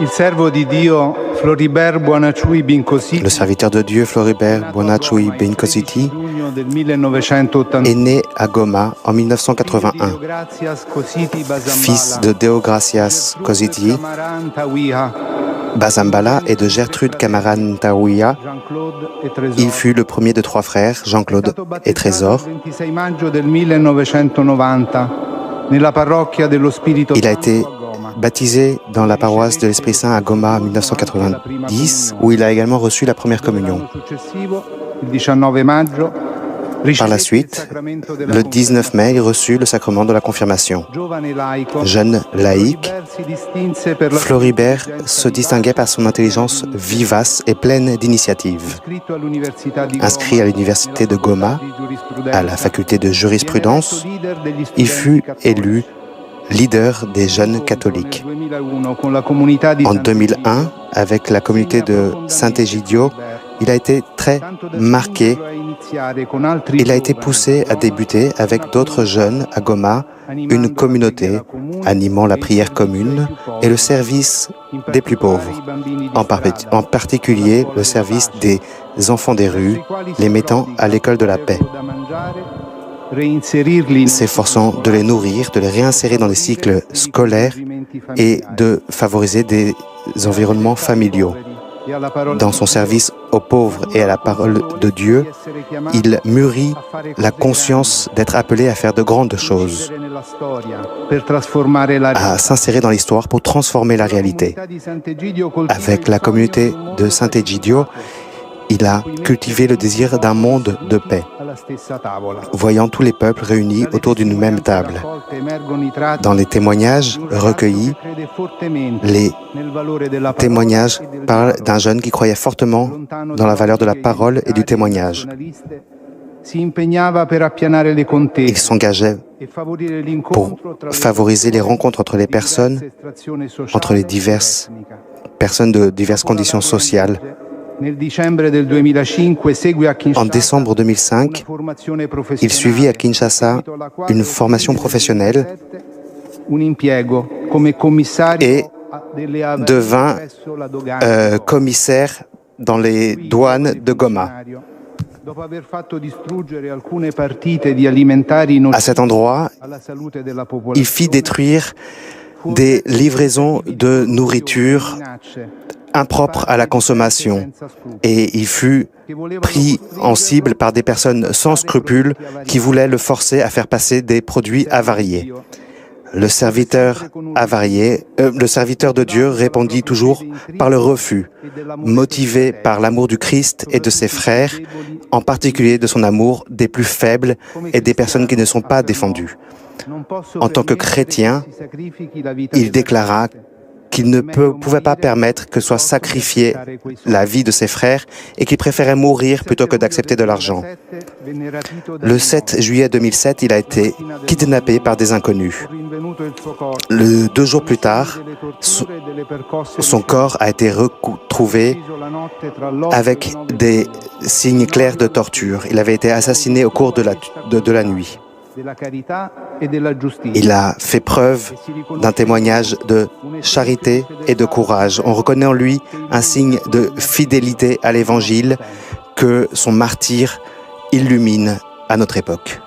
Le serviteur de Dieu Floribert Buonacciui Bencositi est né à Goma en 1981. Fils de Deogracias Cositi Bazambala et de Gertrude Camaran-Taouia, il fut le premier de 3 frères, Jean-Claude et Trésor. Il a été baptisé dans la paroisse de l'Esprit Saint à Goma en 1990, où il a également reçu la première communion. Par la suite, le 19 mai, il reçut le sacrement de la confirmation. Jeune laïque, Floribert se distinguait par son intelligence vivace et pleine d'initiative. Inscrit à l'université de Goma, à la faculté de jurisprudence, il fut élu leader des jeunes catholiques. En 2001, avec la communauté de Sant'Egidio, il a été très marqué. Il a été poussé à débuter avec d'autres jeunes à Goma une communauté animant la prière commune et le service des plus pauvres, en particulier le service des enfants des rues, les mettant à l'école de la paix, s'efforçant de les nourrir, de les réinsérer dans des cycles scolaires et de favoriser des environnements familiaux. Dans son service aux pauvres et à la parole de Dieu, il mûrit la conscience d'être appelé à faire de grandes choses, à s'insérer dans l'histoire pour transformer la réalité. Avec la communauté de Sant'Egidio, il a cultivé le désir d'un monde de paix, voyant tous les peuples réunis autour d'une même table. Dans les témoignages recueillis, les témoignages parlent d'un jeune qui croyait fortement dans la valeur de la parole et du témoignage. Il s'engageait pour favoriser les rencontres entre les personnes, entre les diverses personnes de diverses conditions sociales. En décembre 2005, il suivit à Kinshasa une formation professionnelle et devint commissaire dans les douanes de Goma. À cet endroit, il fit détruire des livraisons de nourriture impropre à la consommation et il fut pris en cible par des personnes sans scrupules qui voulaient le forcer à faire passer des produits avariés. Le serviteur de Dieu répondit toujours par le refus, motivé par l'amour du Christ et de ses frères, en particulier de son amour des plus faibles et des personnes qui ne sont pas défendues. En tant que chrétien, il déclara qu'il ne pouvait pas permettre que soit sacrifiée la vie de ses frères et qu'il préférait mourir plutôt que d'accepter de l'argent. Le 7 juillet 2007, il a été kidnappé par des inconnus. 2 jours plus tard, son corps a été retrouvé avec des signes clairs de torture. Il avait été assassiné au cours de la nuit. Il a fait preuve d'un témoignage de charité et de courage. On reconnaît en lui un signe de fidélité à l'Évangile que son martyre illumine à notre époque.